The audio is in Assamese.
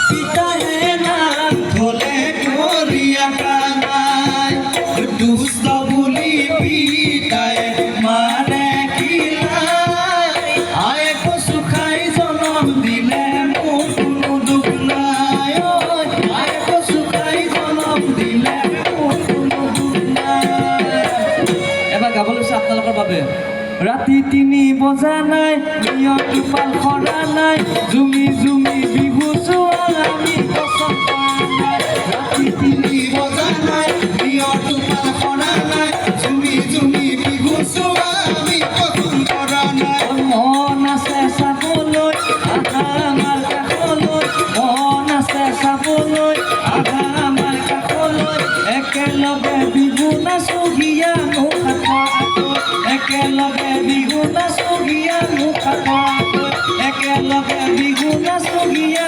পিতাহে নাম ধলে কৰিয়া কানাই দুষ্ট বুলি পিতাই মাৰে কিলাই আয় কচু খাই জনম দিলে মোৰ কোনো দুখ নাই আয় কচু খাই জনম দিলে মোৰ কোনো দুখ নাই। এবাৰ গাব লৈছে আপোনালোকৰ বাবে। ৰাতি 3 বজা নাই নিয়ত পাল খৰা নাই জুমি জুমি বিহু চোৱা আমি পচন্দ কৰা নাই। ৰাতি 3 বজা নাই নিয়ত পাল খৰা নাই জুমি জুমি বিহু চোৱা আমি পচন্দ কৰা নাই। মন আছে চাবলৈ আহা আমাৰ কাষলৈ মন আছে চাবলৈ আহা আমাৰ কাষলৈ একেলগে বিহু নাচো হিয়া মুখাত একেলগে বিহু নাচো হিয়া মুখাত একেলগে বিহু নাচো হিয়া